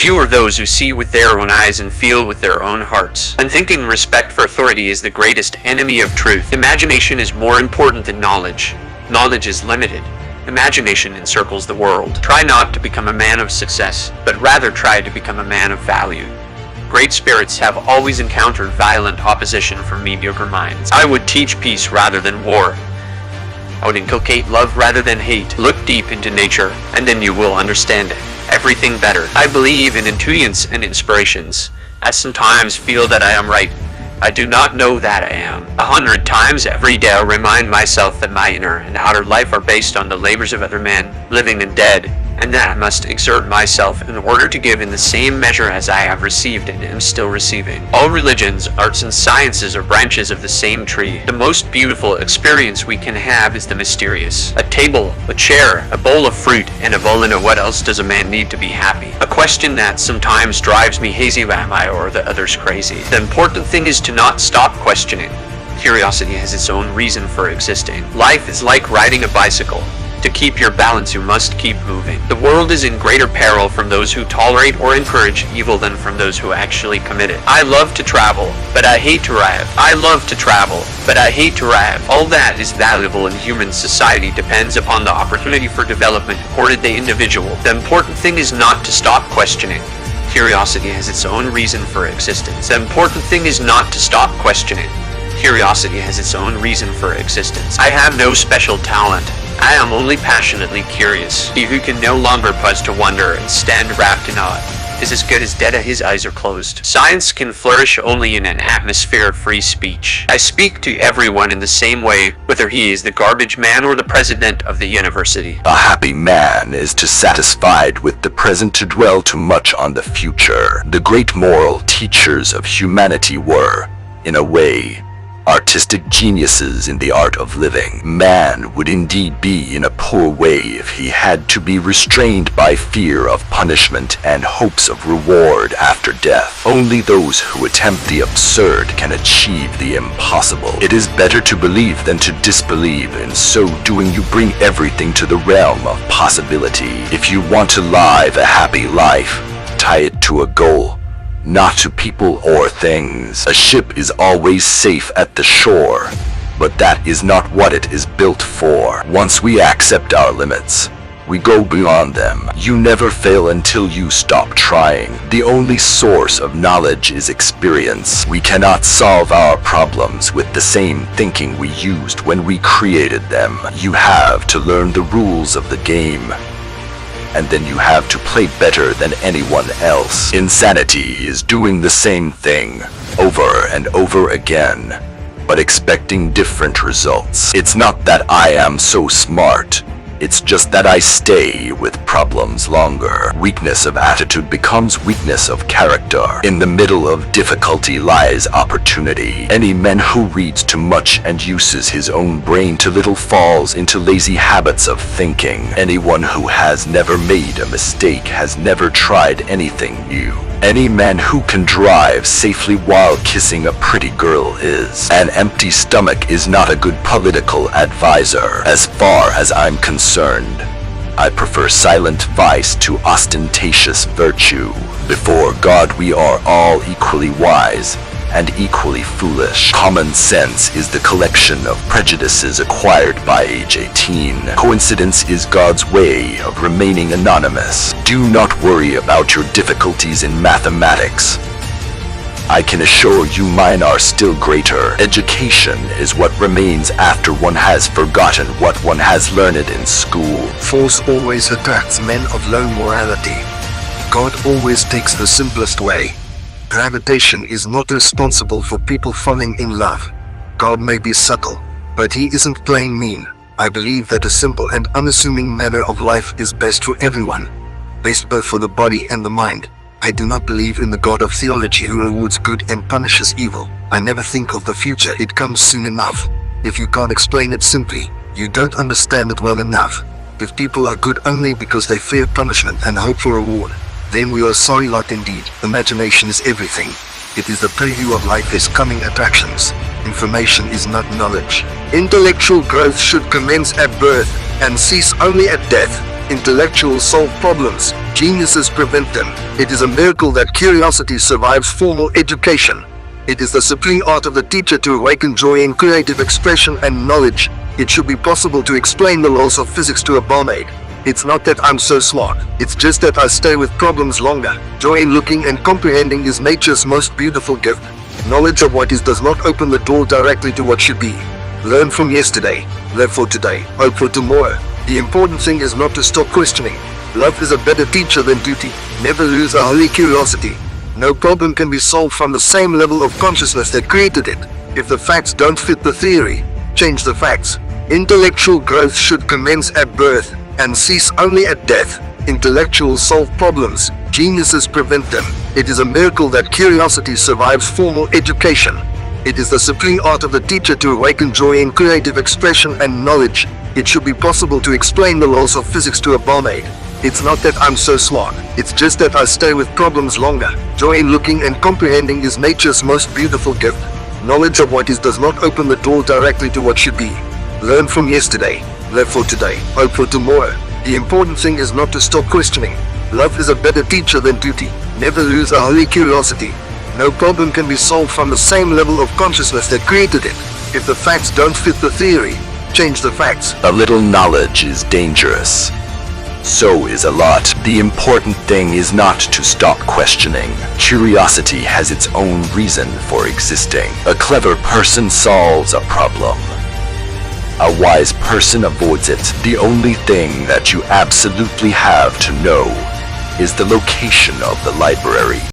Few are those who see with their own eyes and feel with their own hearts. Unthinking respect for authority is the greatest enemy of truth. Imagination is more important than knowledge. Knowledge is limited. Imagination encircles the world. Try not to become a man of success, but rather try to become a man of value. Great spirits have always encountered violent opposition from mediocre minds. I would teach peace rather than war. I would inculcate love rather than hate. Look deep into nature, and then you will understand everything better. I believe in intuitions and inspirations. I sometimes feel that I am right. I do not know that I am. 100 times every day I remind myself that my inner and outer life are based on the labors of other men, living and dead, and that I must exert myself in order to give in the same measure as I have received and am still receiving. All religions, arts, and sciences are branches of the same tree. The most beautiful experience we can have is the mysterious. A table, a chair, a bowl of fruit, and a volcano. What else does a man need to be happy? A question that sometimes drives me hazy: am I or the others crazy? The important thing is to not stop questioning. Curiosity has its own reason for existing. Life is like riding a bicycle. To keep your balance, you must keep moving. The world is in greater peril from those who tolerate or encourage evil than from those who actually commit it. I love to travel, but I hate to arrive. I love to travel, but I hate to arrive. All that is valuable in human society depends upon the opportunity for development accorded the individual. The important thing is not to stop questioning. Curiosity has its own reason for existence. The important thing is not to stop questioning. Curiosity has its own reason for existence. I have no special talent. I am only passionately curious. He who can no longer pause to wonder and stand wrapped in awe is as good as dead. His eyes are closed. Science can flourish only in an atmosphere of free speech. I speak to everyone in the same way, whether he is the garbage man or the president of the university. A happy man is dissatisfied with the present, to dwell too much on the future. The great moral teachers of humanity were, in a way, artistic geniuses in the art of living. Man would indeed be in a poor way if he had to be restrained by fear of punishment and hopes of reward after death. Only those who attempt the absurd can achieve the impossible. It is better to believe than to disbelieve. In so doing, you bring everything to the realm of possibility. If you want to live a happy life, tie it to a goal, not to people or things. A ship is always safe at the shore, but that is not what it is built for. Once we accept our limits, we go beyond them. You never fail until you stop trying. The only source of knowledge is experience. We cannot solve our problems with the same thinking we used when we created them. You have to learn the rules of the game, and then you have to play better than anyone else. Insanity is doing the same thing over and over again, but expecting different results. It's not that I am so smart. It's just that I stay with problems longer. Weakness of attitude becomes weakness of character. In the middle of difficulty lies opportunity. Any man who reads too much and uses his own brain too little falls into lazy habits of thinking. Anyone who has never made a mistake has never tried anything new. Any man who can drive safely while kissing a pretty girl is. An empty stomach is not a good political advisor. As far as I'm concerned, I prefer silent vice to ostentatious virtue. Before God, we are all equally wise and equally foolish. Common sense is the collection of prejudices acquired by age 18. Coincidence is God's way of remaining anonymous. Do not worry about your difficulties in mathematics. I can assure you mine are still greater. Education is what remains after one has forgotten what one has learned in school. Force always attracts men of low morality. God always takes the simplest way. Gravitation is not responsible for people falling in love. God may be subtle, but he isn't plain mean. I believe that a simple and unassuming manner of life is best for everyone, best both for the body and the mind. I do not believe in the God of theology who rewards good and punishes evil. I never think of the future, it comes soon enough. If you can't explain it simply, you don't understand it well enough. If people are good only because they fear punishment and hope for reward, then we are sorry lot indeed. Imagination is everything. It is the preview of life's coming attractions. Information is not knowledge. Intellectual growth should commence at birth and cease only at death. Intellectuals solve problems, Geniuses prevent them. It is a miracle that curiosity survives formal education. It is the supreme art of the teacher to awaken joy in creative expression and knowledge. It should be possible to explain the laws of physics to a barmaid. It's not that I'm so smart, it's just that I stay with problems longer. Joy in looking and comprehending is nature's most beautiful gift. Knowledge of what is does not open the door directly to what should be. Learn from yesterday, live for today, hope for tomorrow. The important thing is not to stop questioning. Love is a better teacher than duty. Never lose a holy curiosity. No problem can be solved from the same level of consciousness that created it. If the facts don't fit the theory, change the facts. Intellectual growth should commence at birth and cease only at death. Intellectuals solve problems, geniuses prevent them. It is a miracle that curiosity survives formal education. It is the supreme art of the teacher to awaken joy in creative expression and knowledge. It should be possible to explain the laws of physics to a barmaid. It's not that I'm so smart, it's just that I stay with problems longer. Joy in looking and comprehending is nature's most beautiful gift. Knowledge of what is does not open the door directly to what should be. Learn from yesterday, live for today, hope for tomorrow. The important thing is not to stop questioning. Love is a better teacher than duty. Never lose a holy curiosity. No problem can be solved from the same level of consciousness that created it. If the facts don't fit the theory, change the facts. A little knowledge is dangerous. So is a lot. The important thing is not to stop questioning. Curiosity has its own reason for existing. A clever person solves a problem. A wise person avoids it. The only thing that you absolutely have to know is the location of the library.